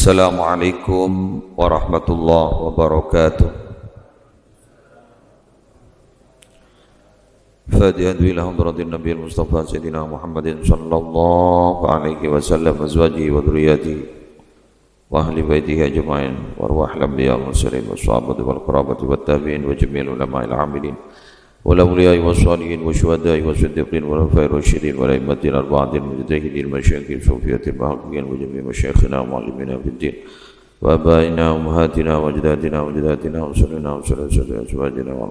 Assalamualaikum warahmatullahi wabarakatuh. Fatiha ila hadratin Nabi Mustafa Sayyidina Muhammadin sallallahu alaihi wasallam azwajihi wa dzurriyyatihi wa ahli baitihi ajma'in wa arwahil anbiya wal mursalin was sahabati wal qurabati wat tabi'in wa jami'il ulama'il 'amilin wal awliya'i was shalihin wa syuhada'i was siddiqin wal khairu rasyidin wal a'immatil arba'atil mujtahidin masyayikh sufiyatil bahaqiyin wa jami' masyayikhina wa mu'allimina fid din wa abaina ummahatina wa ajdatina wa jaddatina wa sallallahu alaihi azwajina wa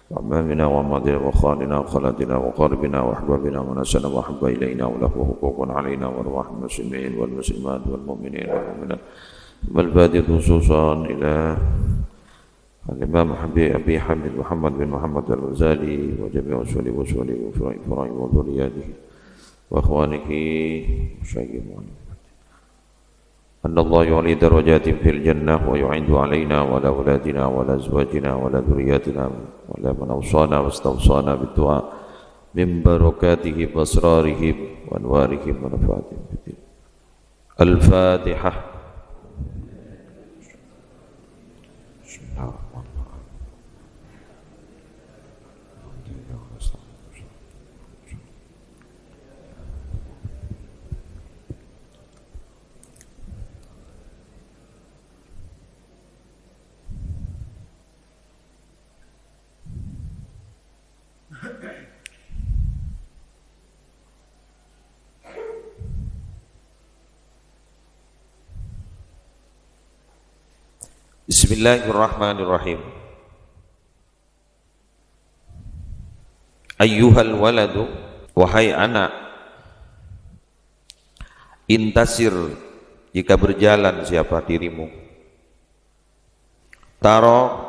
وأمامنا وأماتنا وخالنا وخالاتنا وقاربنا وأحبابنا ونسنا وأحب إلينا وله حقوق علينا وأرواح المسلمين والمسلمات والمؤمنين والمؤمنات والبادئ خصوصا إلى الإمام أبي حمد محمد بن محمد الغزالي وجميع أصول وفرائض وذرياته وإخوانه وشيخه أن الله يعلي درجات في الجنة ويعد علينا ولا أولادنا ولا أزواجنا ولا ذرياتنا ولا من أوصانا واستوصانا بالدعاء من بركاته وأسرارهم وأنوارهم ونفعاتهم في الدين. الفاتحة. Bismillahirrahmanirrahim. Ayyuhal waladu, wahai anak, intasir, jika berjalan siapa dirimu, taro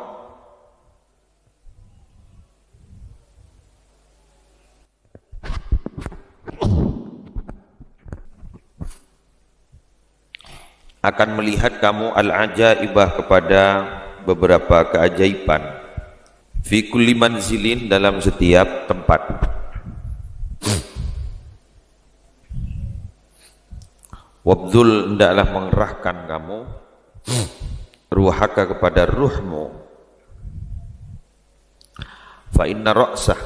akan melihat kamu al-ajaibah kepada beberapa keajaiban fi kulli manzilin, dalam setiap tempat. Wabdul, hendaklah mengerahkan kamu ruhaka, kepada ruhmu, fa inna ra'sah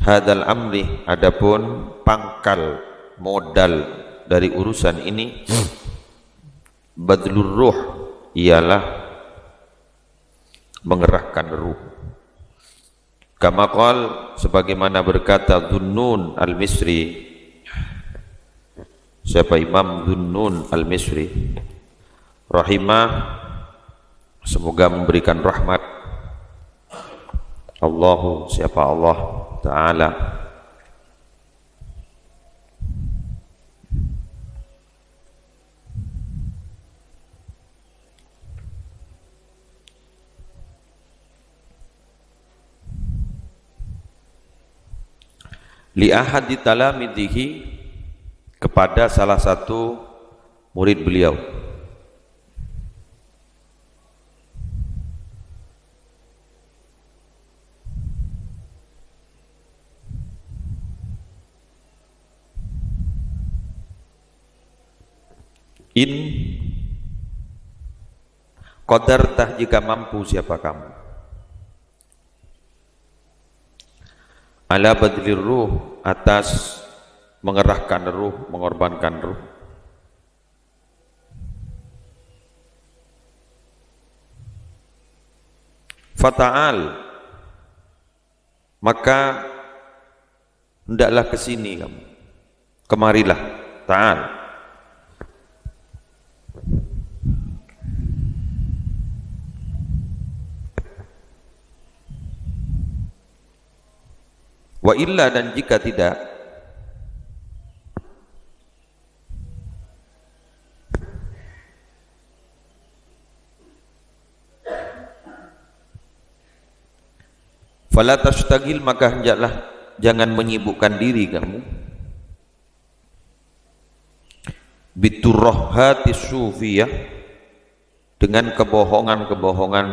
hadal amri, adapun pangkal modal dari urusan ini, badlur ruh, ialah mengerahkan ruh. Kama qal, sebagaimana berkata Dhunnun al-Misri. Siapa? Imam Dhunnun al-Misri rahimah, semoga memberikan rahmat. Allahu, siapa Allah Ta'ala, li ahadi talamidihi, kepada salah satu murid beliau. In qadartah, jika mampu siapa kamu, ala badlir ruh, atas mengerahkan ruh, mengorbankan ruh. Fata'al, maka hendaklah ke sini kamu, kemarilah. Ta'al, wa illa, dan jika tidak, fala tashtagil, maka hendaklah jangan menyibukkan diri kamu, biturrohati sufiyah, dengan kebohongan-kebohongan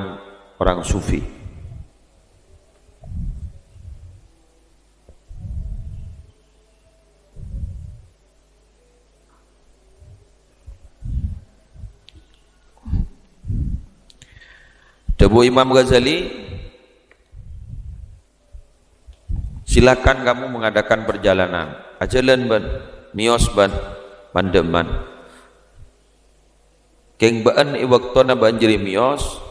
orang sufi. Debu Imam Ghazali, silakan kamu mengadakan perjalanan ajalan ban mios ban pandeman keng baan iwaktona banjiri mios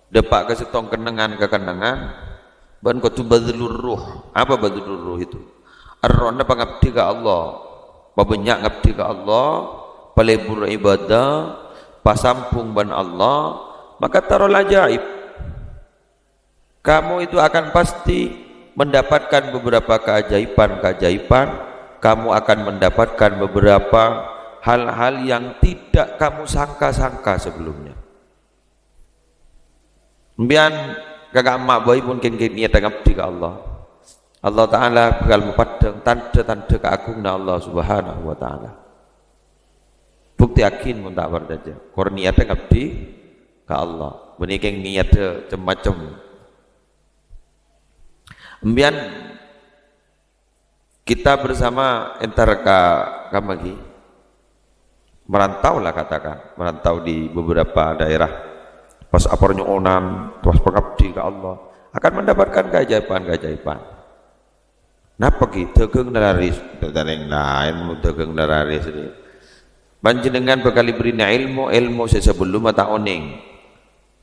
depak ke setong kenangan ke kenangan ban ko tu badlur ruh. Apa badlur ruh itu? Arrona pangabdi ka Allah, pabanyak ngabdi ka Allah, palebur ibadah, pasampung ban Allah, maka tarol ajaib. Kamu itu akan pasti mendapatkan beberapa keajaiban-keajaiban, kamu akan mendapatkan beberapa hal-hal yang tidak kamu sangka-sangka sebelumnya. Mbian kakak emak boy pun kengkeng niat ngabdi ka Allah. Allah Ta'ala bakal mempadang tanda-tanda keagungan Allah Subhanahu Wa Ta'ala. Bukti yakin pun tak berdaja. Kor niatnya ngabdi ka Allah. Benikeng niatnya macam-macam. Mbian kita bersama entar kamagi merantau lah katakan, merantau di beberapa daerah. Pas apornya onan, pas pengabdi ka Allah akan mendapatkan keajaiban-keajaiban. Napa kita dagang dararis, dagang lain dagang dararis ini. Panjenengan bekali beri ilmu sebelum mata oning.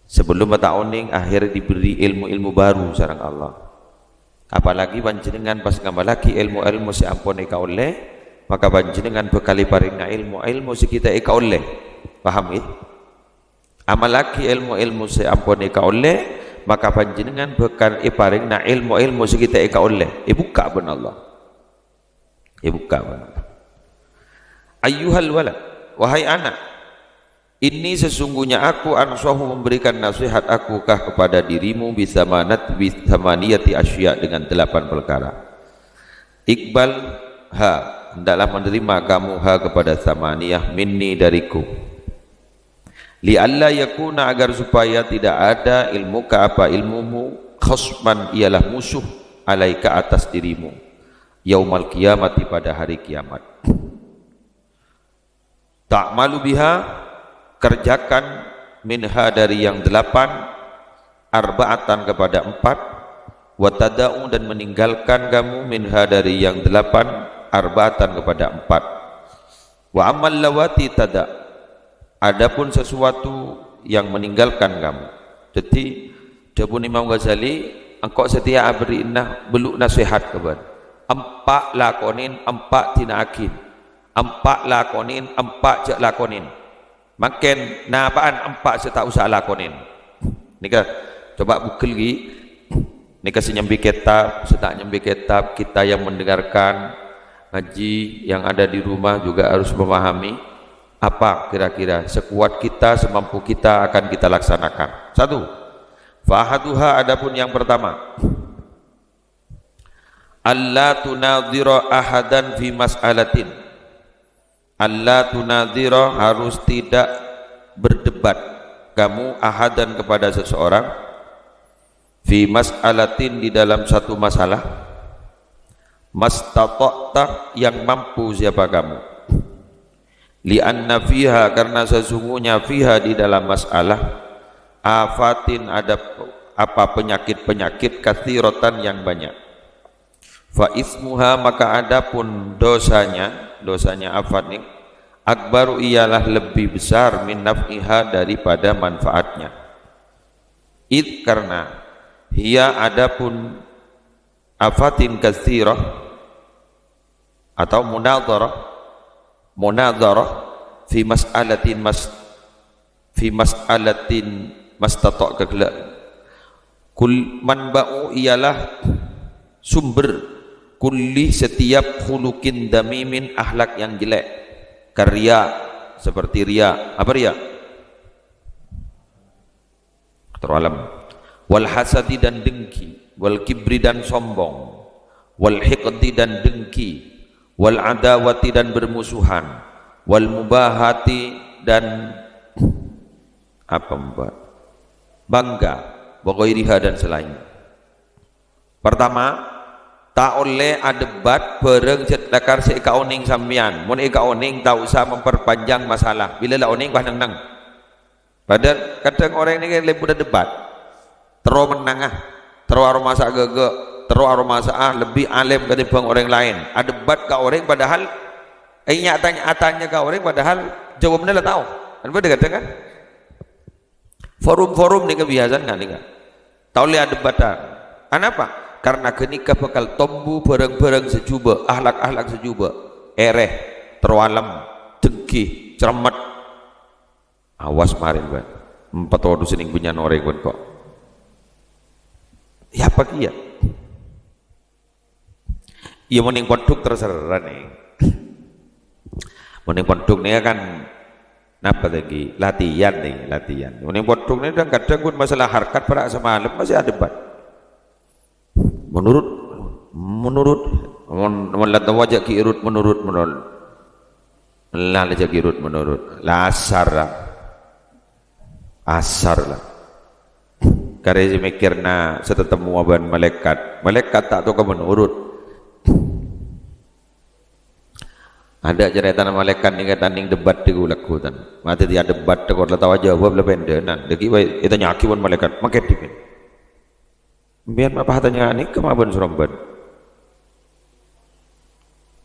Sebelum mata oning akhir diberi ilmu-ilmu baru sareng Allah. Apalagi panjenengan pas ngamalaki ilmu-ilmu si ampun eka oleh, maka panjenengan bekali paringna ilmu si kita eka oleh. Paham ya? Amalaki ilmu-ilmu si ampun eka oleh, maka panjenengan bekal paringna ilmu si kita eka oleh. Buka ben Allah. Buka ben Allah. Ayyuhal walad, wahai anak, ini sesungguhnya aku ansahu memberikan nasihat akukah kepada dirimu bisamaniyati asya dengan 8 perkara. Iqbal ha, hendaklah menerima kamu ha kepada samaniyah minni dariku. Li'alla yakuna, agar supaya tidak ada ilmuka apa ilmumu, khasman ialah musuh alaika atas dirimu, yaumal kiamati pada hari kiamat. Ta'malu biha, kerjakan minha dari yang 8, arba'atan kepada 4, watada'u dan meninggalkan kamu minha dari yang 8, arba'atan kepada 4. Wa amal lawati tada', adapun sesuatu yang meninggalkan kamu. Jadi Dabun Imam Ghazali, engkau setia beri beluk nasihat kepada 4 lakonin 4 tinaakin, 4 lakonin 4 cek lakonin. Makin napaan 4 saya tak usah lakonin. Nika coba buka lagi. Nika senyambi kitab, setak nyambi kitab, kita yang mendengarkan ngaji yang ada di rumah juga harus memahami apa kira-kira sekuat kita, semampu kita akan kita laksanakan. 1. Fahaduha, adapun yang pertama, alla tunadhira ahadan fi mas'alatin. Alla tunadhira, harus tidak berdebat kamu ahadan kepada seseorang fi mas'alatin, di dalam satu masalah, mastata'ta, yang mampu siapa kamu. Li'anna fiha, karena sesungguhnya fiha, di dalam masalah, afatin, ada apa penyakit-penyakit, katsiratan, yang banyak. Fa ismuha, maka adapun dosanya afat nih, akbaru, ialah lebih besar, min naf'iha, daripada manfaatnya. Id, karena hiya, adapun afatin katsirah atau munadharah fi mas'alatin mastata' kegela kul manba'u, ialah sumber kulli, setiap khuluqin damimin, akhlak yang jelek, karya, seperti riya. Apa riya? Teralam. Wal hasadi, dan dengki, wal kibri, dan sombong, wal hiqdi, dan dengki, wal adawati, dan bermusuhan, wal mubahati, dan apa mbak, bangga, wa ghairiha, dan selain. Pertama, tak oleh adebat bareng cetakar si eka oning sambian. Mun eka oning tak usah memperpanjang masalah. Bila lah oning bah nang. Padahal kadang orang ini lebih mudah debat. terus menangah, terus aroma sak gege, terus aroma sak lebih alim ketimbang orang lain. Ada debat ke orang padahal tanya ke orang padahal jawabnya lah tahu. Kan pada katakan forum-forum ni kebiasaan kan ni kan. Tahu lihat debatan. Kenapa? Karena kenikah bakal tombu barang-barang sejuba, ahlak-ahlak sejuba, ereh, terwalam, dengki, cermat. Awas marin kan. 4 waduh sening punya orang kan kok. Ya apa kia? Iya mending pondok terserah nih. Mending pondok ni kan napa lagi? Latihan nih, latihan. Mending pondok ni kadang pun masalah harkat para semalam masih ada debat. Menurut melat wajah kirut menurut lah wajah kirut menurut lah asar lah karena mikirna setetemu aban malaikat tak tahu ke menurut ada cerita malaikat ni kata ning debat di lakukan mati dia debat tekor lah tahu jawab lebih pendenan deki itu nyakiwan malaikat maket dipin biar apa hatanya ini kemaban suromban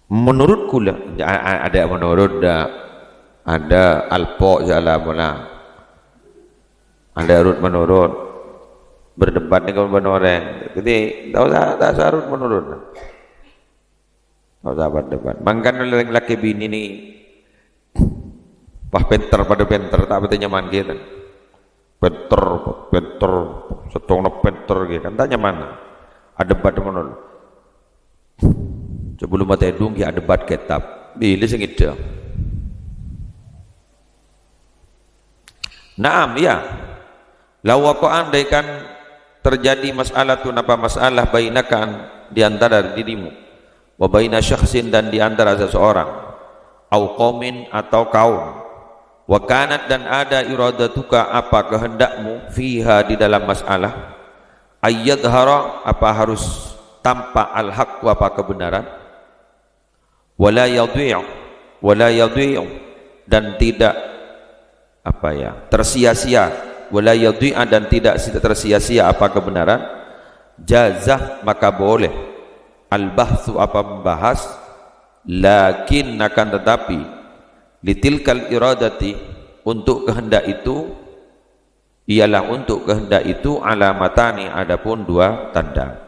menurut kula ada menurut ada alpo jala mula ada urut menurut berdebat dengan orang jadi tak sarut menurut tak usah berdebat mangkan oleh laki bini ni pah penter pada penter tak betul nyaman kita penter setong penter gitu kan tak nyaman ada debat menurut sebelum mata hidung ya ada debat kitab bila sengit naam ya lawa ko andaikan terjadi masalah tu apa masalah bainakan di antara dirimu wa baina syakhsin dan di antara seseorang au qaumin atau kaum wa kanat dan ada iradatuka apa kehendakmu fiha di dalam masalah ayyadhara apa harus tampak al-haq apa kebenaran wala yadhi'u dan tidak apa ya tersia-sia wala yadhi'a dan tidak tersia-sia apa kebenaran jazah maka boleh al-bahthu apa membahas lakin akan tetapi litilkal iradati untuk kehendak itu ialah untuk kehendak itu alamatani adapun 2 tanda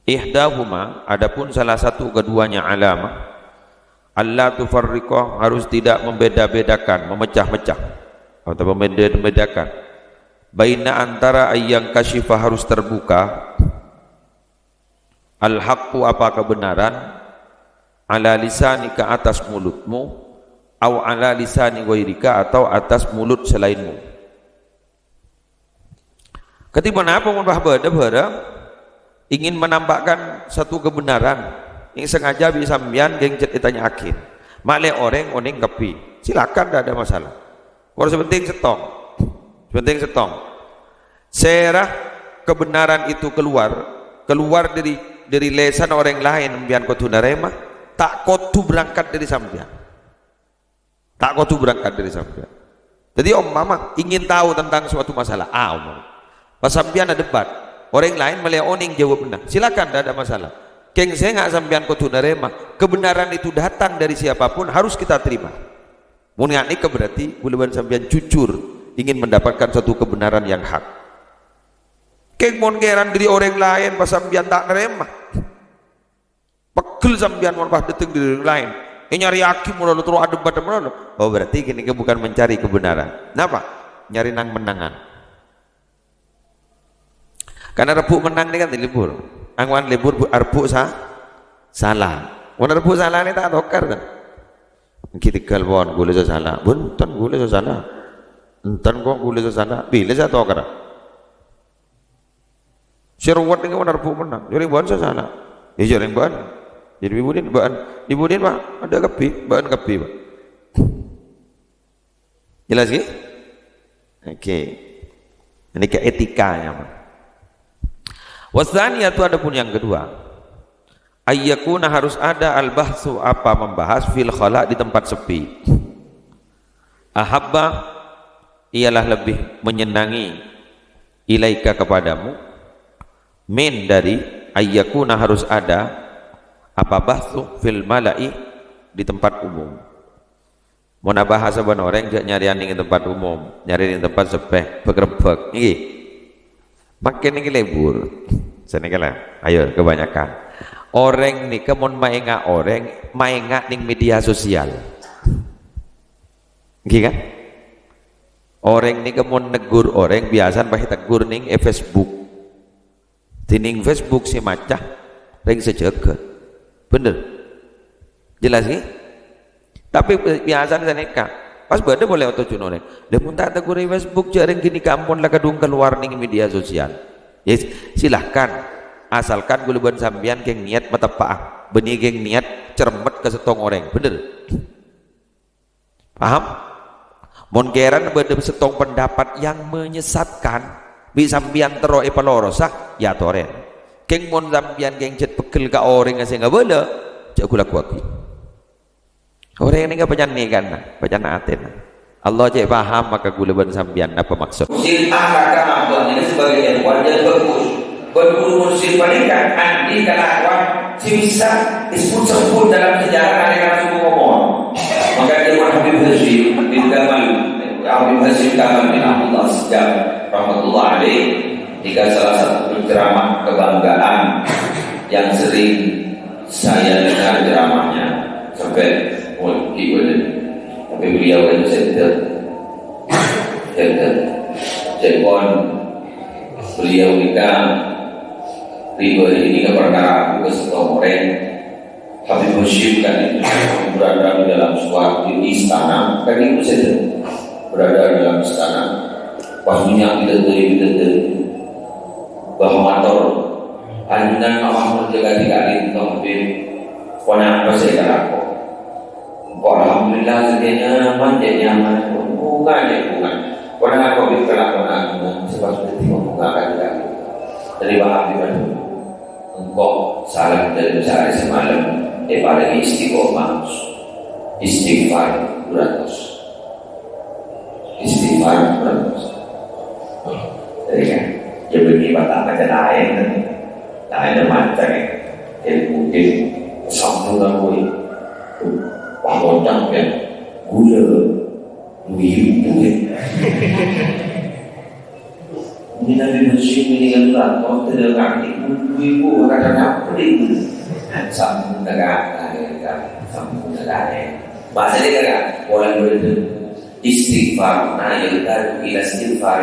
ihdahuma adapun salah satu keduanya alamah alla tufarriqa harus tidak membeda-bedakan memecah-mecah atau membeda-bedakan baina antara ayyang kasyifah harus terbuka al-haqqu apa kebenaran ala lisani ke atas mulutmu au ala lisani ghairika atau atas mulut selainmu ketika apa membahbada ingin menampakkan satu kebenaran yang sengaja bisa sambian geng ceritanya akin makle orang oning kepi silakan tidak ada masalah kalau sepenting setong serah kebenaran itu keluar dari lesan orang lain sambian kotu narema tak kotu berangkat dari sambian jadi mama ingin tahu tentang suatu masalah pas sambian ada debat orang lain melihat oning jawab benar silakan tidak ada masalah keng saya nggak sambian kotu narema kebenaran itu datang dari siapapun harus kita terima munyak ini berarti bulan sambian jujur ingin mendapatkan satu kebenaran yang hak keng mongeran dari orang lain pas sambian tak nerema pegel sambian mon pas detik dari orang lain nyari hakim mulai terus ada debat mulai oh berarti gini bukan mencari kebenaran kenapa nyari nang menangan karena rebuk menang ini kan libur angwan libur rebuk salah wana rebuk salah ini tak tokar kan kita kalbon gule salah buntan gule salah entan kok gule salah bila saya tokar sirwat ini wana rebuk menang jadi buan salah jadi buan jadi dibudin pak ada kepi bahan kepi pak jelas ke? Oke ini ke etikanya pak wasani itu adapun yang kedua ayyakuna harus ada al-bahsu apa membahas fil khala di tempat sepi ahabba ialah lebih menyenangi ilaika kepadamu, min dari ayyakuna harus ada apa bahthu fil mala'i di tempat umum. Mau nabah saban orang nyari di tempat umum, nyari di tempat sepeh, begerebek iki. Makin iki lebur. Senekala, ayo kebanyakan. Orang nih kemon maenga orang maenga ning media sosial. Nggih kan? Orang nih kemon negur orang biasa pakai tegur ning Facebook. Tining Facebook si macah ring sejagat. Bener. Jelas nih? Tapi biasa neka pas bade boleh auto cuno nih. Demun tak tegur Facebook jaring gini kampun lah kadung keluar ning media sosial. Yes, silahkan asalkan guluban sambian geng niat matapah benih geng niat cermet ke setong orang. Bener. Paham? Mon geran bade setong pendapat yang menyesatkan bisa sambian tero epalorosah ya toren. Geng mon sambian geng cet pekel ka orang ngasih nggak boleh. Cak gula kuaki. Orang ini nggak penyan nih kan, penyan aten. Allah cek paham maka gula ban sambian apa maksud? Silahkan abang ini sebagai wajah berguru musim pernikahan andi kelakuan bisa disebut dalam sejarah mereka suku ngomong. Maka dia Habib Hashim bin Kamal, Habib Hashim Kamal bin Abdullah Sejak rahmatullah alaih, jika salah satu ceramah kebanggaan yang sering saya dengar ceramahnya sampai tapi beliau itu cekon beliau nikah ribet ini ke perkara aku ke setong orang Habib Hashim kan itu berada di dalam suatu istana kan itu saja berada dalam istana pas minyak bidadari bahwa motor anjuran Muhammad jaga dikali itu Habib wana apa saya kata alhamdulillah sedianya nyaman bunga. Karena aku berkelakon sebab sudah bunga kan dari Habib engkau salam dari besar semalam pada istiqomah istighfar beratus jadi kan dia begini batang macam lain macam mungkin sambung aku panggoncang kan gula duit ini Nabi Hashim ini kan lah kau tidak ngerti ibu kadang-kadang beli sambung negara bahasa dia kan boleh istighfar yang ila istighfar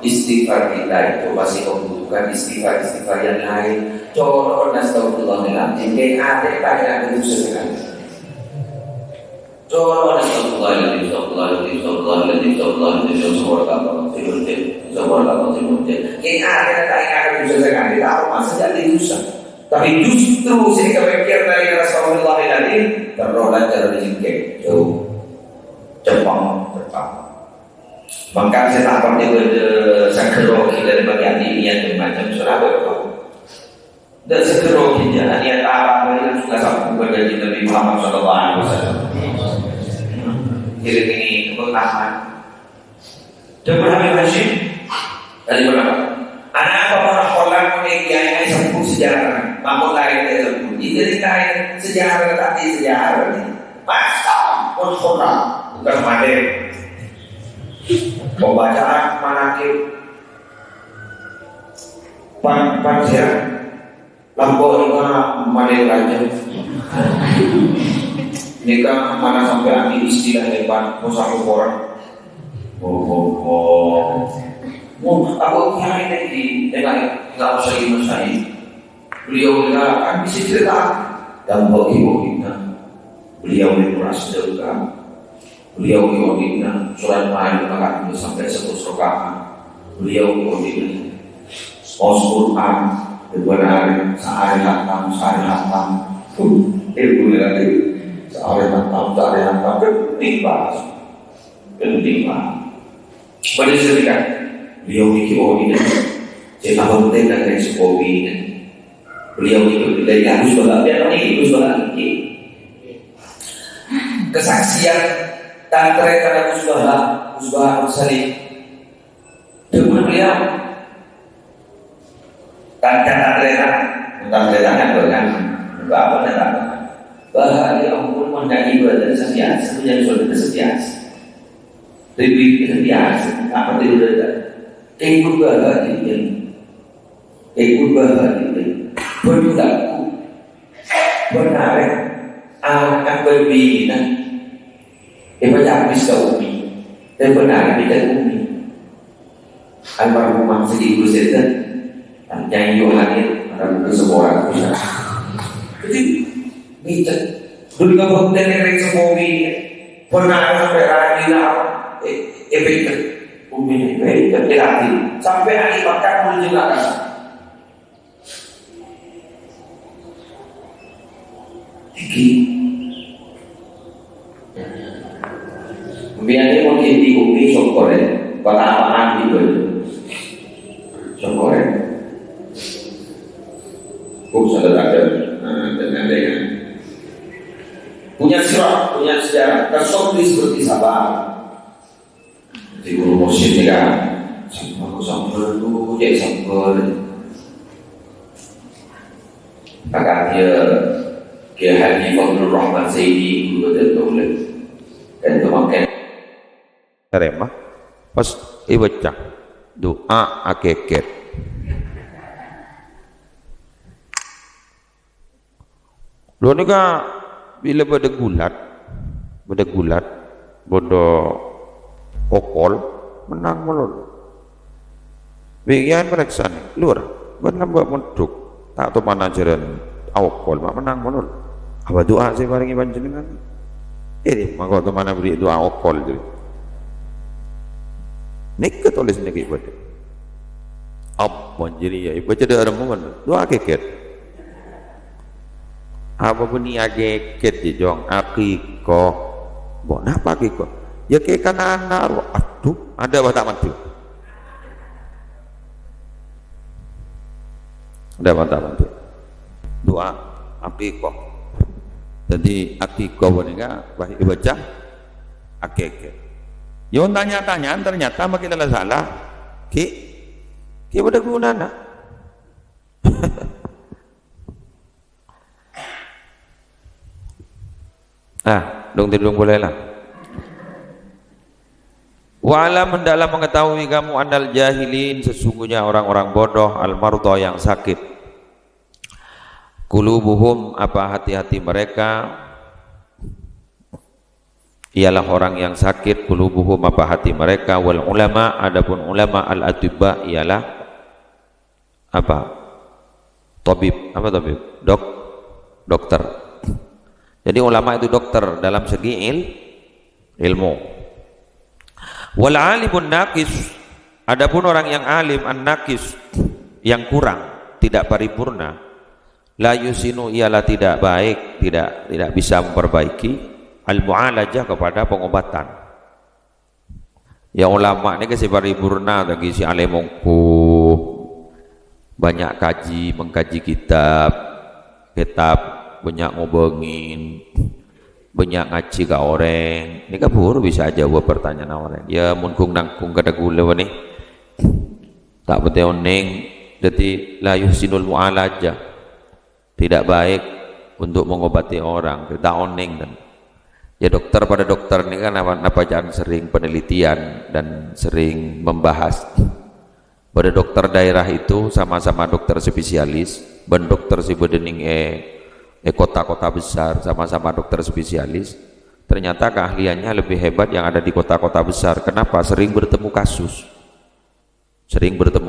istighfar kita itu masih membutuhkan istighfar yang lain contoh astagfirullahaladzim kayak ada banyak itu sebenarnya Jawab astagfirullahaladzim Yang ada bisa sekali tahu masa jadi susah. Tapi justru saya kepikir dari Rasulullah terrolat dari jengkel jauh Jepang. Maka saya takut dia bersekeroki dari bagian ini yang macam Surabaya. Dan sekeroki jalan yang tak yang suka sambung dari Nabi Muhammad SAW. Jadi ini keutamaan. Dan Habib Hashim dari berapa? Anak orang Holland memiliki sambung sejarah. Bangun lain dari sambung. Jadi lain sejarah tapi sejarah ini. Masa pun Holland bukan Madem. Pembacaan manakib Panjang Lampu Madem Raja. Nikah mana sampai ambil istilah hebat musafir orang. Aku nyari lagi, nggak usah ibu saya. Beliau kan bisa cerita dan bagi-baginya. Beliau merasa sedekah. Beliau bagi-baginya surat main maka sampai 100 rakaat. Beliau bagi-baginya Quran benar sehari hatam. Ibu lagi. Sehari hantam penting banget. Pada serikat beliau ini saya tahu tentang rekopi ini. Beliau itu dari harus ini kesaksian dan terkait Musbah Salim Cuma beliau tentang kan apa tentang bahagia ampun menjadi ibadah setiasa menjadi saudara setiasa lebih setiasa apa itu ikut bahagia berlaku benar akan berbina baca bisa umi dan benar tidak umi almarhum Sidi Guru Sedan nyanyi Yohanes ada semua orang bisa jadi bisa dulu kamu dari semua ini pernah sampai lagi lah efek umi ini dilatih sampai hari makan pun juga kan biasanya mungkin di umi sokore kota apaan gitu sokore sudah ada dengan punya sejarah kesokri seperti sabar di guru musik juga sambil dulu jadi sambil maka dia Haji Fadlur Rahman Sayyidi guru betul dan kemakan remah pas baca doa akeket lo ni ka bila pada gulat bodo okol menang melul bagian pereksan luar benar buat menduk tak tu mana jaran okol mak menang melul apa doa saya barengi panjenengan ini maka tu mana beri doa okol jadi nek tulis nek ibadah apa jadi ya ibadah ada momen doa keket apa pun ni keket je jong akikoh buat apa akikoh ya ke kanan aduh ada apa tak mantu ada apa tak mantu doa akikoh jadi akikoh boneka baca akeket yo tanya-tanya ternyata makin ada salah ki pada guna nak dong tidung boleh lah wa'ala mendalam mengetahui kamu andal jahilin sesungguhnya orang-orang bodoh al-marudha yang sakit qulubuhum apa hati-hati mereka ialah orang yang sakit qulubuhum apa hati mereka wal ulama adapun ulama al-atibba ialah apa tabib dokter jadi ulama itu dokter dalam segi ilmu wal alimun naqis adapun orang yang alim an-naqis yang kurang tidak paripurna la yusinu ialah tidak baik tidak bisa memperbaiki al-mu'alajah kepada pengobatan ya ulama ini kasi paripurna bagi si alemongku banyak mengkaji kitab banyak ngobongin banyak ngaji ke orang ini kabur bisa jawab pertanyaan orang ya munkung nangkung kada gula nih tak betul neng jadi la yuhsinul mu'alajah tidak baik untuk mengobati orang kita oneng dan ya dokter pada dokter ini kan apa jangan sering penelitian dan sering membahas pada dokter daerah itu sama-sama dokter spesialis dan dokter si bedening kota-kota besar sama-sama dokter spesialis ternyata keahliannya lebih hebat yang ada di kota-kota besar kenapa? Sering bertemu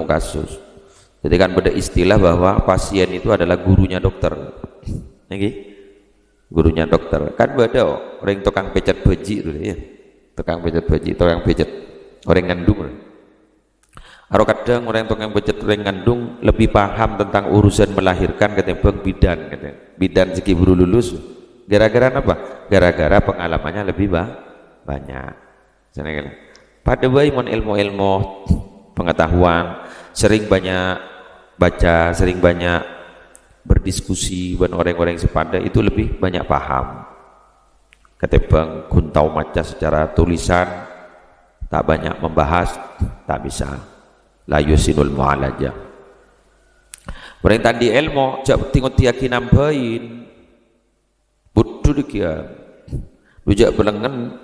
kasus jadi kan beda istilah bahwa pasien itu adalah gurunya dokter gurunya dokter kan beda orang tukang pijat beji dulu ya tukang pijat orang ngandung atau kadang orang tukang pijat orang ngandung lebih paham tentang urusan melahirkan ketimbang bidan segi baru lulus gara-gara apa? Gara-gara pengalamannya lebih banyak pada bayi ilmu pengetahuan sering banyak baca sering banyak berdiskusi dengan orang-orang sepada itu lebih banyak paham ketimbang guntau maca secara tulisan tak banyak membahas tak bisa la yusinul mu'alajah. Perintah di ilmu jak tingot tiaki nambahin butuh dia rujak belengan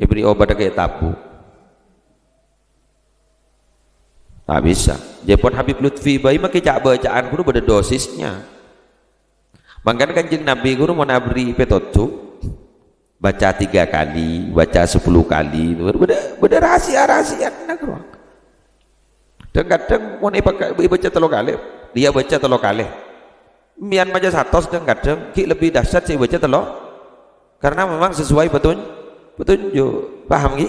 diberi obat kayak tabu tak bisa. Jepun Habib Lutfi bayi makai cak bacaan guru pada dosisnya. Makanya kanjeng Nabi guru mau nabri petotu baca 3 kali, baca 10 kali, beda rahasia nak guru. Dan kadang mau baca 3 kali, dia baca 3 kali. Mian baca 100 dan kadang ki lebih dahsyat saya baca 3 karena memang sesuai petunjuk. Paham ki?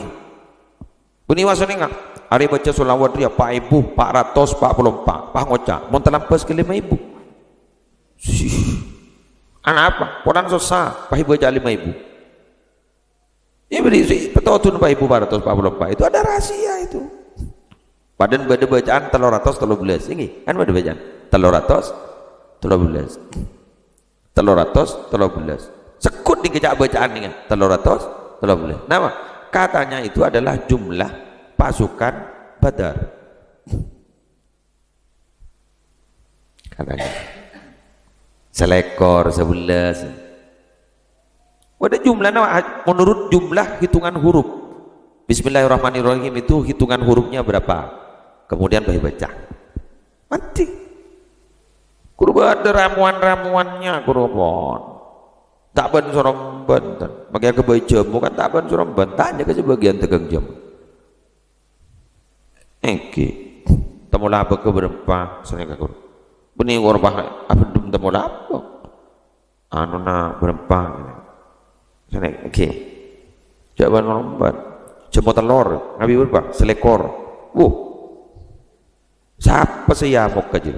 Buni wasane enggak? Hari baca solawat dia 4,444 Pak ngocak mau terlampas ke 5,000 anak apa? Quran susah Pak baca 5,000 ini beri petotun 4,444 itu ada rahasia itu. Padahal pada bacaan 313 ini kan pada bacaan 313 sekut di kecak bacaan ini 313. Nama katanya itu adalah jumlah pasukan Badar katanya selekor 11. Ada jumlahnya menurut jumlah hitungan huruf. Bismillahirrahmanirrahim itu hitungan hurufnya berapa, kemudian baca mati kurban ada ramuan-ramuannya kurban tak ban sorong banten makanya kebaca bukan tak ban sorong banten tanya ke sebagian tegang jam temula apa ke berapa sana ke guru benih korban apa dum temula apa anu na berapa sana jawaban korban cuma telur ngabi berapa selekor siapa saya mau kaji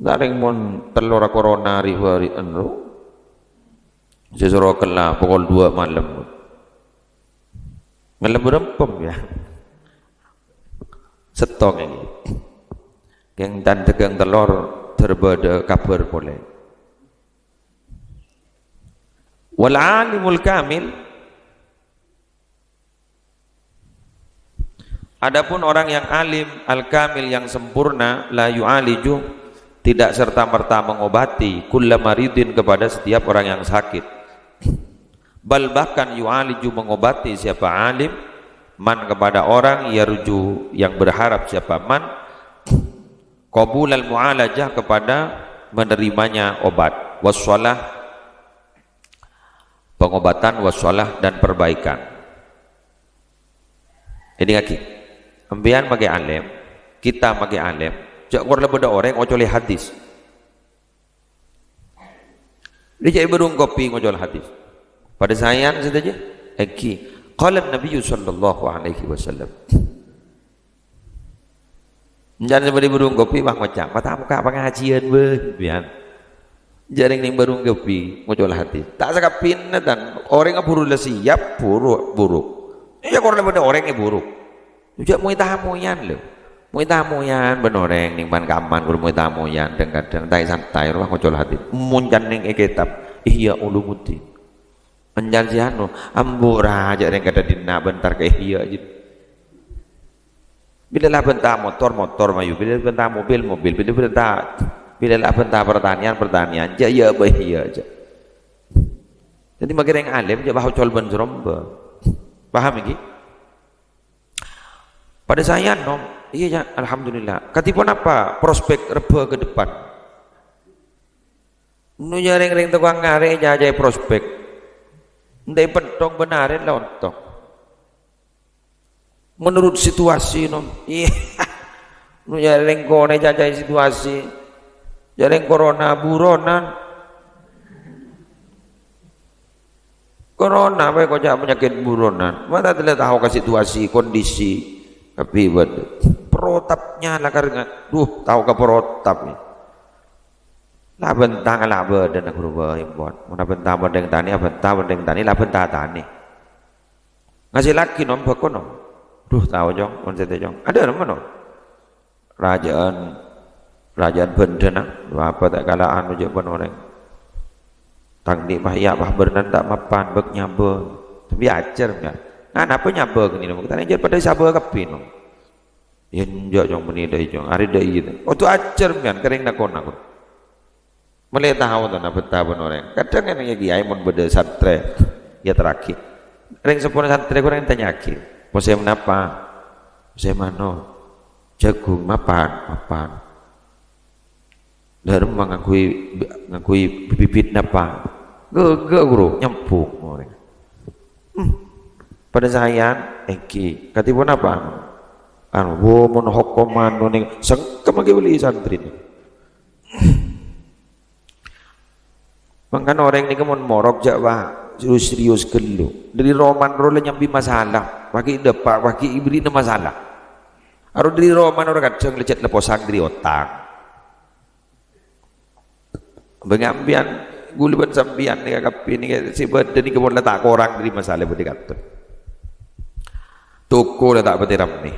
nggak mon telur corona hari anu sesuruh kena pukul 2 malam malam berempem ya setong ini yang dan tegang telur terbada kabar boleh. Wal alimul kamil, adapun orang yang alim al-kamil yang sempurna la yu'aliju tidak serta-merta mengobati kulla maridin kepada setiap orang yang sakit, bal bahkan yu'aliju mengobati siapa alim man kepada orang yarju yang berharap siapa man qabul al-mu'alajah kepada menerimanya obat wassalah pengobatan wassalah dan perbaikan. Ini lagi ambian pakai alim kita pakai alim jak kurang lebih orang ngocol hadis dia jadi berung kopi ngocol hadis pada sayang saja eki qala Nabi sallallahu alaihi wasallam jangan seperti berung kopi bang macam mata muka pengajian biar jaring ning berung kopi ngocol hadis tak sakapin dan orang ngaburu lah siap buruk ya kurang lebih orang yang buruk juga mau tamuyan loh mau tamuyan benoreng ning ban kaman kudu mau tamuyan kadang tai santai rumah ngocol hadis muncan ning kitab Ihya Ulumuddin anjan siano ambura aja yang kada dina bentar ke Ihya aja bila lah bentar motor mayu bila bentar mobil bila lah bentar pertanian jaya bahia aja jadi makin yang alim aja bahau col ben seromba paham iki pada saya iya ya alhamdulillah katipun apa prospek reba ke depan nu jaring-ring tukang ngare jajai prospek ndai pentong benarin lontong menurut situasi iya nu jaring kone jajai situasi jaring corona buronan corona apa kok penyakit buronan mata tidak tahu ke situasi kondisi tapi protapnya lah karena tahu ke protap nih lah bentang lah badan aku rubah import mana bentang bandeng tani lah bentang tani ngasih lagi nom bakono tahu jong konsepnya jong ada nama kerajaan bendena apa tak kalaan aja pun orang tang di bahaya bah bernan tak mapan bek nyaba tapi ajar enggak nah apa nyaba gini kita aja pada sabar kepin Yen jo jong beni dai jong ari dai gitu. Oh tu ajar mian kering nak kon aku. Mulai tahu tu nak betah orang. Kadang yang kiai mon beda santri ya terakhir. Ring sepuluh santri kurang tanya akhir. Posai menapa? Posai mano? Jagung mapan. Dalam ngakui bibit napa? Ge guru nyempuk orang. Pada saya eki katipun apa? Anu mon hokoman ning sengkem lagi beli santri ni. Mangkan orang ni kemon morok Jawa serius gelu. Dari roman role nyambi masalah, bagi depak bagi ibri na masalah. Aro dari roman orang kadang lecet leposang dari otak. Bengambian guluban sambian ni kapi ni si badan ni kemon letak orang dari masalah budi katun. Toko letak betiram ni.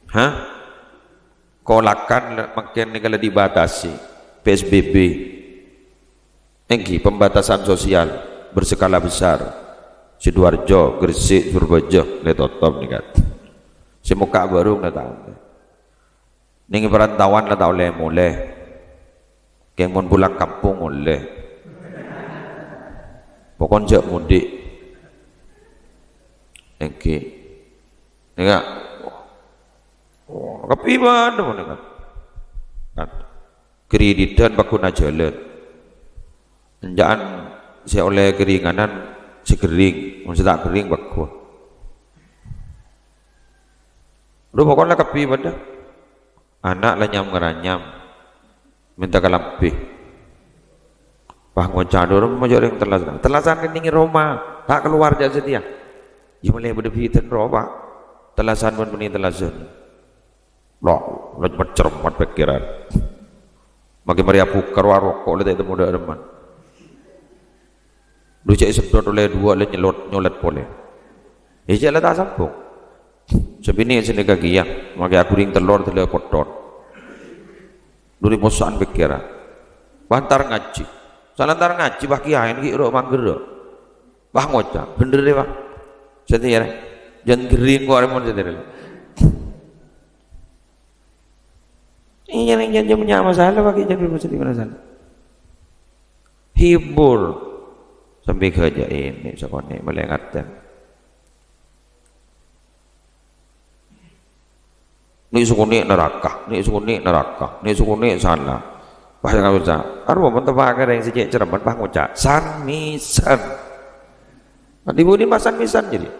Hah? Kolakan makin ni kalau dibatasi PSBB, engki pembatasan sosial berskala besar. Sidoarjo, Gresik, Surabaya, letotop ni kan. Semuka baru na tahu. Ning perantauan na tahu le mulai. Keng mon pulang kampung oleh. Pokon jak mudik. Engki. Nengak. Kapi mana mana kan? Kreditan bakuna jalan. Jangan saya oleh keringanan si kering, mesti tak kering bakun. Lu pokoknya kapi pada anak lanyam ngeranyam minta kalampi. Bangun cadur majoring telasan kening Roma tak keluar jadi setia. Ya mulai berdepitan Roma telasan pun meni telasan. Loh, lagi cermat pikiran. Makin Maria pukar warok kok lihat itu muda teman. Lu cek sedot oleh dua le nyolet boleh. Ije lah tak sambung. Sebini sini kaki ya, makai aku ring telur kotor. Duri mosan pikiran. Bantar ngaji. Salantar ngaji bah kiai ni ro mangger. Bah ngocak, bener deh bah. Jadi ya, jangan gering kok aremon jadi. Iya yang janji punya masalah bagi jadi mesti masalah. Hibur sampai kerja ini sekolah melengatan. Ni sukuni neraka, ni sukuni neraka, ni sukuni sana. Bahasa kau cak, arwah mentebak ada yang sejak cermat bah ngocak san misan. Di budi masan misan jadi.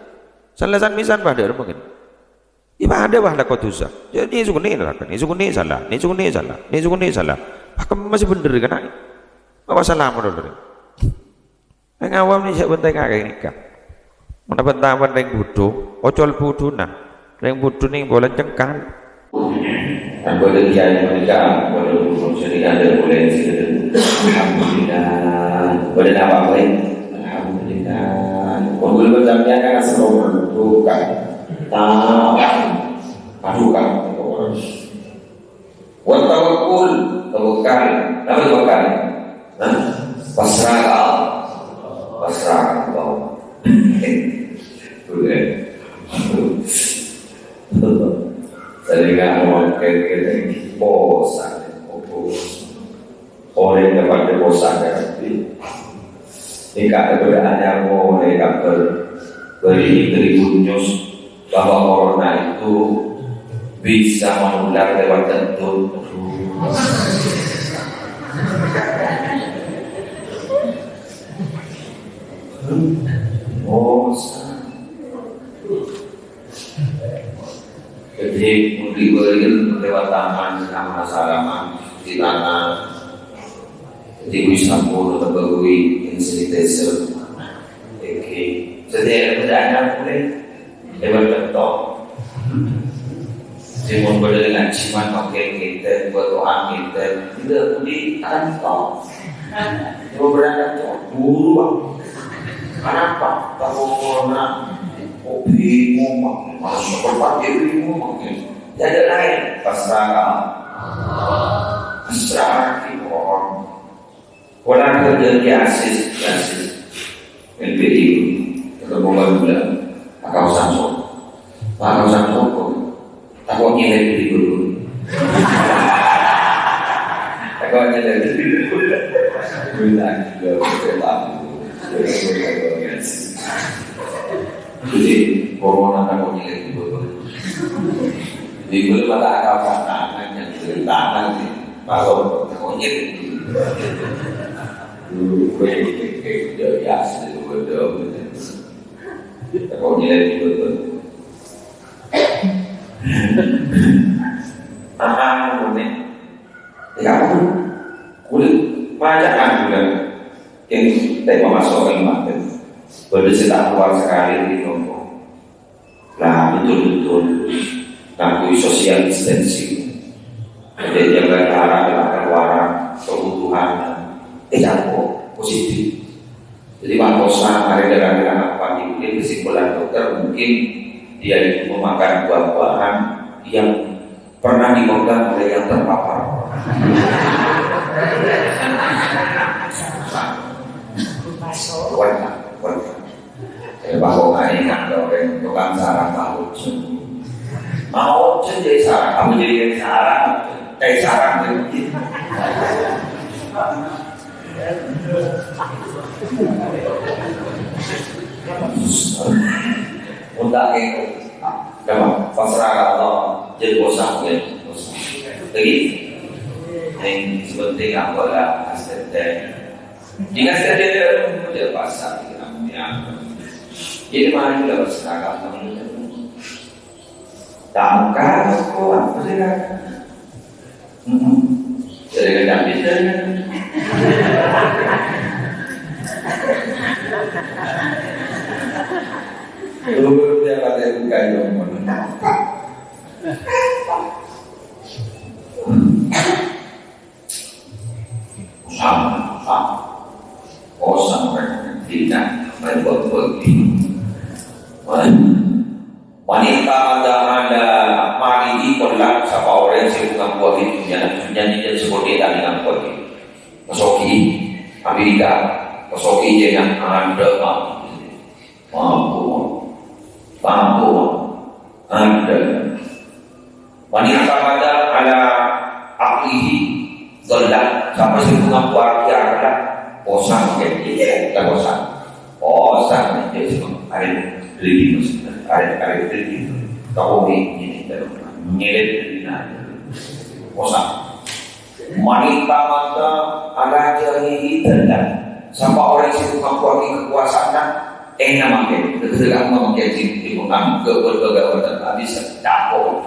Salah san misan pada mungkin. Ibadah bah lakot usah. Jadi sukuni neraka, ni sukuni salah, ni sukuni salah, ni sukuni salah. Kamu masih bener kan? Apa salah menurut? Yang awam ni siapa bentai kakek nikah. Mana bentaman yang butuh, ocol butuh nah. Yang butuh ni boleh cengkal. Aku ada kiai menikah, boleh butuh syariah dan boleh sih. Alhamdulillah. Boleh apa baik? Alhamdulillah. Boleh berjamnya kan asal bukan. Padukan wa tawakkul tawakal apa tawakal pasrah Allah boleh sehingga orang kaya bosan orang dapat bosan tapi jika keberadaannya boleh beri kunjung bahwa corona itu bisa menular lewat kentut. Jadi mudik lewat taman sama salaman di tanah. Jadi bisa pun terbaui sanitizer. Oke. Jadi ada boleh lewat kentut. Simon berdiri ngaji pakai kita buat doa kita tidak di kantong. Coba berangkat buru bang. Kenapa? Tahu corona, bingung makin masuk berbagai bingung makin. Tidak lain pasrah kita. Orang kerja asis LPI ketemu bulan akal Samsung. Kalau sang hukum, takut nyilek di dulu. Takut nyilek di dulu. Bilang juga berkelam. Jadi corona takut nyilek di dulu. Di dulu pada akal tangan yang tangan sih. Kalau takut nyilek di dulu. Dulu gue udah biasa udah. Takut nyilek di dulu. Kemudian tidak kulit macakan juga yang tema masuk ke iman berdesak keluar sekali di nopo lah betul-betul ngakui social distancing jadi jaga jarak dengan keluaran kebutuhan campur positif jadi makosa hari dengan apa di kesimpulan dokter mungkin dia itu memakan buah-buahan yang pernah dipegang oleh yang terpapar. Warna. Bahwa nggak ingat orang tukang sarang mau jadi sarang, kamu jadi sarang, kayak sarang begitu. Untuk itu, memang pasrah Allah jadi bosan ya, bosan. Jadi, yang sepenting adalah asisten. Jika asisten dia pasang, jadi mana kita berseragam teman-teman. Tangkap kuat berseragam. Jadi kadang bisa. Dulu dia kata buka yang mana? Sampai tidak berbuat wanita ada mari ikutlah siapa orang yang bukan buat itu nyanyi seperti tadi dengan buat itu Masoki Amerika Masoki jangan anda mampu anda wanita ada aklihi gelap sampai sebelum buat dia adalah bosan kita bosan dia semua ada religius ada religius kau ini dalam nyelet bosan wanita mata ada jari dan sampai orang sibuk mempunyai kekuasaan namanya ketika memakai cinta mengambil ke berbagai dan habis campur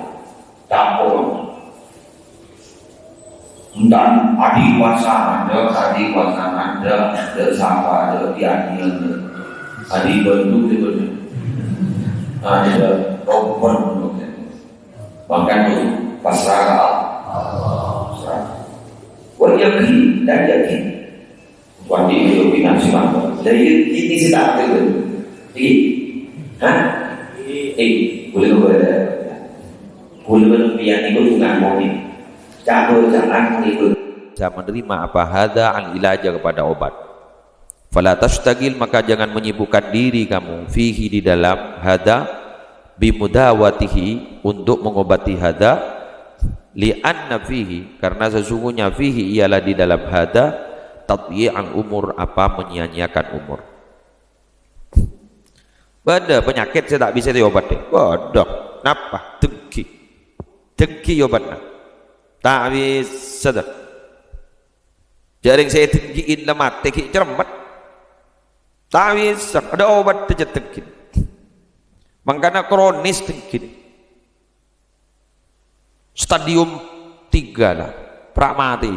dan adik kuasa ada sama ada diadil adik bentuk ada robot bahkan itu pasrah yakin dan yakin tuan di Filipina sih mantap dari ini sih tak ada boleh biar itu juga mau nih jangan ikut bisa menerima apa hada al ilaja kepada obat. Fala tashtagil maka jangan menyibukkan diri kamu fihi di dalam hada bimudawatihi untuk mengobati hada li'anna fihi karena sesungguhnya fihi ialah di dalam hada tatyi'an umur apa menyia-nyiakan umur. Benda penyakit saya tak bisa diobat deh. Bodoh. Napa? Dengki obatnya. Tak bisa dah. Jaring saya dengkiin lemat, teki cermat. Tak bisa. Ada obat saja dengki. Makanya kronis dengki. Stadium 3 lah. Prak mati.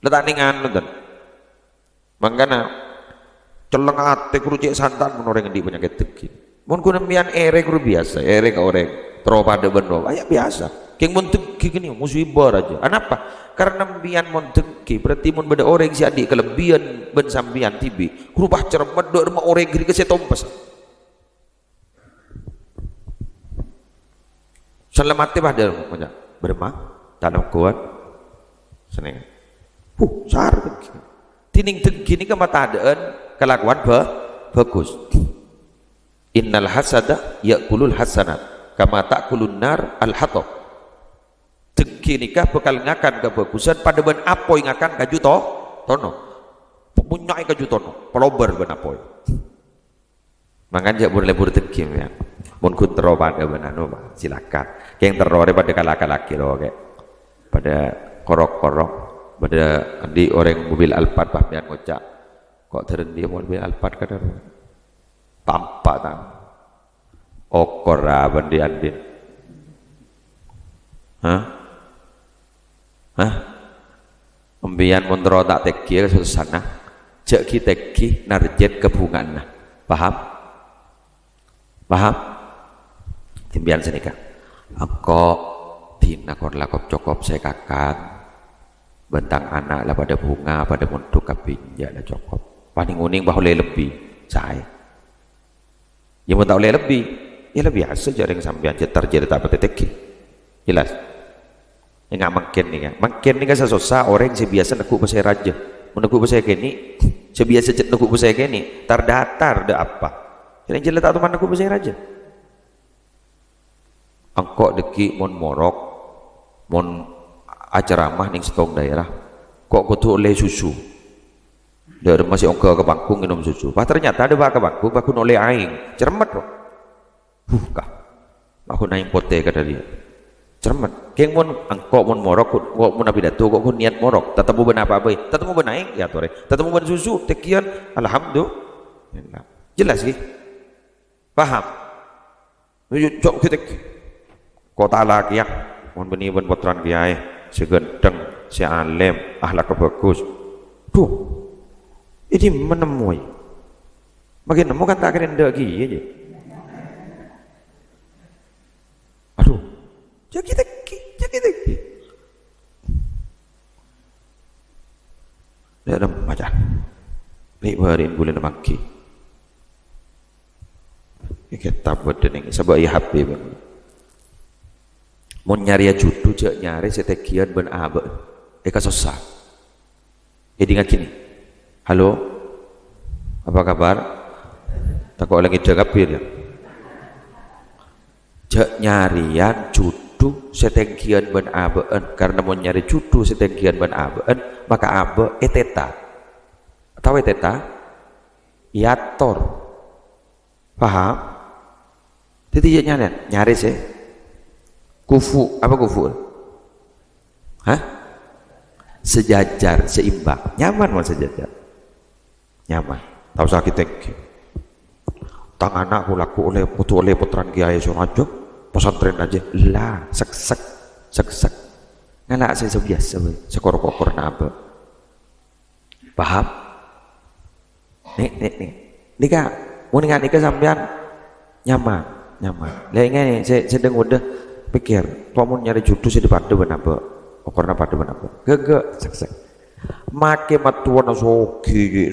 Letak ningan nonton. Makanya celeng ate kerucik santan menoreng di penyakit dengki. Mun kunemian ere kru biasa, ere ka oreng. Teropada bendo, ayak biasa. Keng montengki gini musibah aja. Kenapa? Karena mbian montengki berarti mun beda orang si adik kelebihan ben sambian tibi. Rubah cermat do rumah orang gini ke setompas. Selamat pada punya berma tanam kuat. Seneng. Sar tining tengki ni ke mata adaan kelakuan bagus. Innal hasada ya'kulul hasanat kama ta'kulun nar al-hatab. Dengki nikah bakal ngakan kebagusan pada ben apoy ngakan kaju tono. Pemunyai kaju tono, pelobar ben apoy. Mangan jak boleh dengki ya. Mun kun tero pada ben anu silakan. Yang tero pada kalak-kalaki lo kayak pada korok-korok pada di orang mobil Alphard pahmian ngocak kok terendi mobil Alphard kadar tampak tak okor aban di andin Membian montro tak teki susana cek ki teki narjet kebungan paham timbian senika aku tina kon lakop cokop saya kakak bentang anak lah pada bunga pada montuk kapinja lah cokop paling uning bahulai lebih saya yang mau tak boleh lebih ya lebih biasa jaring sambian cetar jadi tak berteteki jelas ya nggak makin nih kan sesusah orang yang biasa nekuk pasai raja menekuk pasai kini sebiasa cet nekuk pasai kini terdatar ada apa yang jelas tak tuh nekuk pasai raja angkok deki mon morok mon acaramah ning setong daerah kok kutu oleh susu dia masih ongkar ke bangkung minum susu ternyata ada ke bangkung bakun oleh aing cermet loh kah aku naik pote kata dia cermet keng mon angkok mon morok kok mon apidato kok kun niat morok tetemu ben apa-apa tetemu ben aing ya tore tetemu ben susu tekian alhamdulillah jelas sih paham cok kita kota lagi ya mon beni ben potran kiai segenteng si alim akhlak bagus tuh ini menemui makin nemu kan tak keren lagi aja aduh jadi dia ada macam baik baharin bulan maki kita buat dengan sebab ya HP mau nyari judu cek nyari setekian ben abe susah ingat gini halo apa kabar takut lagi jagapir ya cek nyarian judu setekian ben abeen karena mau nyari judu setekian ben abeen maka abe eteta tahu eteta yator paham jadi nyari sih kufu apa kufu sejajar seimbang nyaman mau sejajar nyaman tahu sakit tangan anakku laku oleh putran kiai Surajo pesantren aja lah sek nganak saya sebiasa sekor-kokor nabe paham nih kak mau nikah sampean nyaman lah ini saya sedang udah pikir mau nyari jodoh sih di pada benapa karena pada benapa gak sek make matuan soki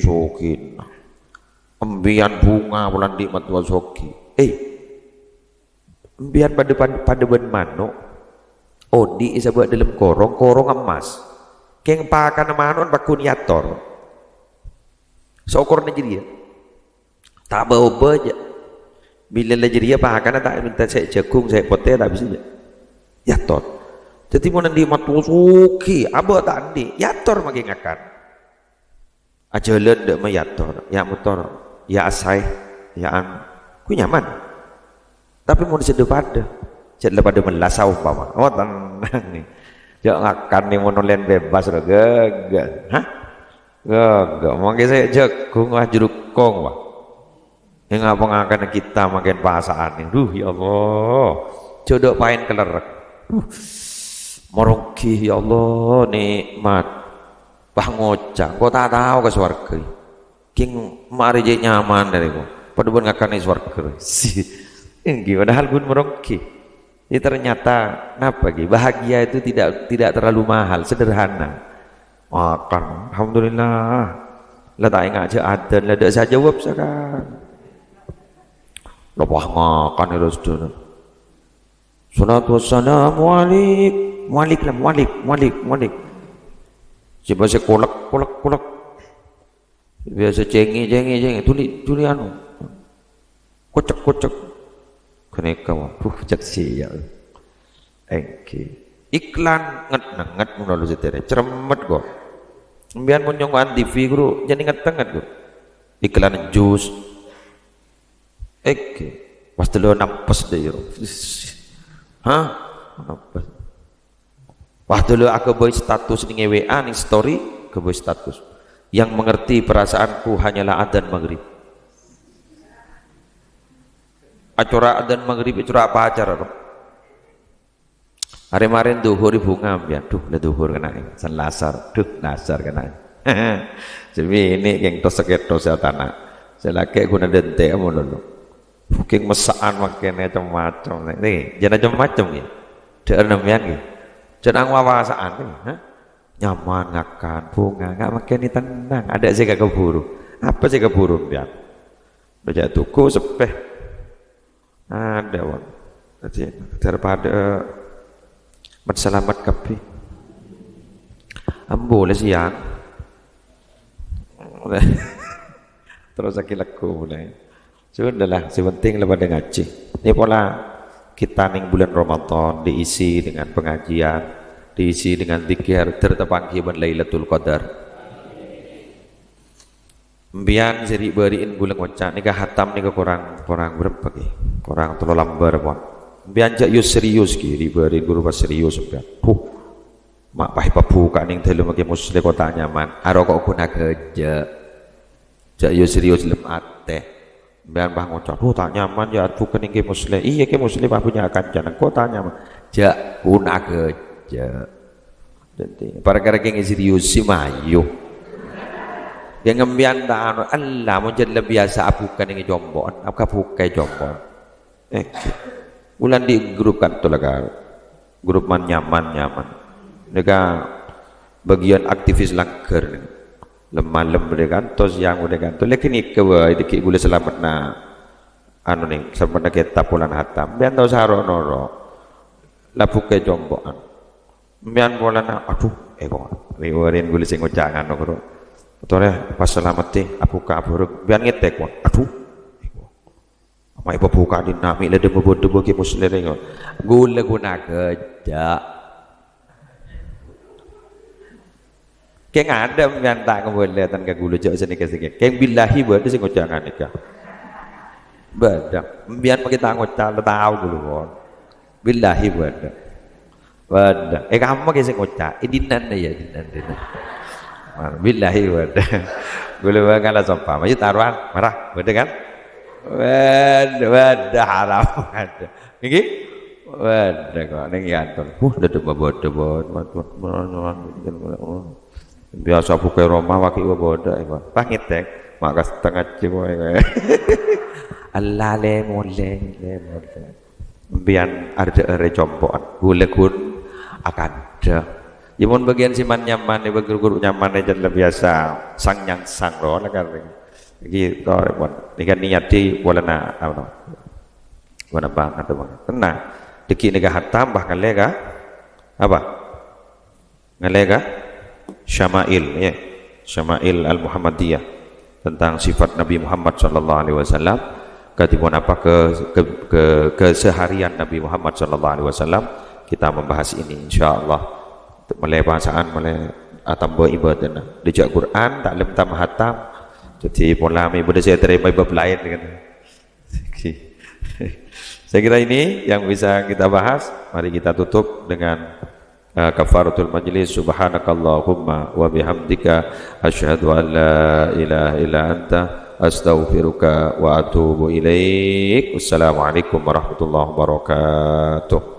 embian bunga bulan di matuan soki embian pada ben mano odi isa buat dalam korong emas keng pakan manon bakuniator sokor jadi tak bawa aja bila jadi pakan tak minta saya jagung saya pote tak bisa yator jadi mau nanti matu suki aba tak andi yator makin ngakan aja lenda mah yator ya motor ya asai ya an ku nyaman tapi mau diseduh pada melasau umpama oh tenang nih jangan ngakan nih mau nolen bebas udah gak mungkin saya jagung lah jeruk kong wah yang apa ngakan kita makin perasaan ini ya Allah jodoh pain kelerek morongki ya Allah nikmat bah ngocak kok tak tahu ke swarga king mari je nyaman dari gua pada pun ngakan di swarga sih gimana hal pun morongki ini ternyata kenapa bahagia itu tidak terlalu mahal sederhana makan alhamdulillah lah tak ingat aja ada lah tak saya jawab sekarang lepas makan itu sudah salatu wassalamu mualik si bahasa kolak biasa cengi tuli anu kocok kene waduh jak sial iklan nget ngono lho sedere ceremet kok mbiyen mun nyong TV guru jadi nget kok iklan jus pas dulu nampes deh yo nampes wah dulu aku boy status ning WA ning story ke boy status yang mengerti perasaanku hanyalah adzan maghrib. Acara adzan maghrib itu apa acara kok? Hari kemarin duhur bunga ya, lah duhur kena san lasar, lasar kena. Jadi ini yang tos tanah. Saya laki guna dente amun dulu. Buking mesaan makanya macam-macam. Nih, jangan macam-macam ya. Deer namian ya. Jangan wawasaan ya. Nyaman ngakan bunga nggak makin tenang ada sih gak keburu apa sih keburu biar udah tuku sepeh ada wan jadi daripada berselamat kapi boleh siang terus lagi laku mulai sudahlah sepenting lepas ngaji ini pola kita ning bulan Ramadan diisi dengan pengajian diisi dengan zikir tertepangki ban Lailatul Qadar. Mbian seri beriin bulan waca nika hatam nika kurang berapa ki? Kurang 3 lembar pon. Mbian jak yo serius ki diberi guru pas serius mbian. Mak pah pabuka ning telu make muslim kota nyaman. Aro kok guna kerja. Jak yo serius lem ate. Mbian bah ngocok, tak nyaman ya bukan ning muslim. Iya ke muslim bah punya kancan kota nyaman. Jak guna kerja jadi para kira-kira serius si mayu yang ngembian anu Allah mau jadi biasa apukan yang jombon apa bukai jombon ulan di grup kan tuh lah grup man nyaman mereka bagian aktivis langgar lemah kan tos yang udah kan tuh lagi nih kewa dikit gula selamat na anu nih selamat na kita pulang hatam biar tahu saharo noro lah bukai jombon mbian bola na aduh kok riwarin gule sing ngocangan no bro tore pas selamat apuka buruk mbian ngetek kok aduh mai buka di nami le debo ki muslere kok gule guna kerja keng ada mbian tak ngomole tan ka gule jek sini kesik keng billahi buat sing ngocangan nikah badak mbian kita ngocal tahu dulu kon billahi buat wadah, kamu kisah ngocak, dinan ya dinan. Billahi wadah, boleh bagaimana sopan, maju taruhan, marah, wadah kan? Wadah haram, wadah, ini, wadah kok, ini anton, biasa bukai Roma wakil wadah, pangit maka setengah cipoy, Allah le mole, biar ada recompoan, gulekun akan ada Yamun bagian siman nyaman, guru-guru nyaman aja biasa sang yang sang roh lah kan. Gitu repot. Nika niati bolana apa? Mana bang atau bang? Tenang. Deki nika hatam bahkan lega apa? Ngalega Syama'il ya. Syama'il al-Muhammadiyah tentang sifat Nabi Muhammad sallallahu alaihi wasallam. Katipun apa keseharian Nabi Muhammad sallallahu alaihi wasallam kita membahas ini insyaallah. Mulai bahasaan mulai tambah ibadah dijak Quran tak lem tam hatam jadi pola ibadah saya terima bab lain kan. Saya kira ini yang bisa kita bahas. Mari kita tutup dengan kafaratul majlis. Subhanakallahumma wa bihamdika asyhadu an la ilaha illa anta astaghfiruka wa atubu ilaik. Wassalamualaikum warahmatullahi wabarakatuh.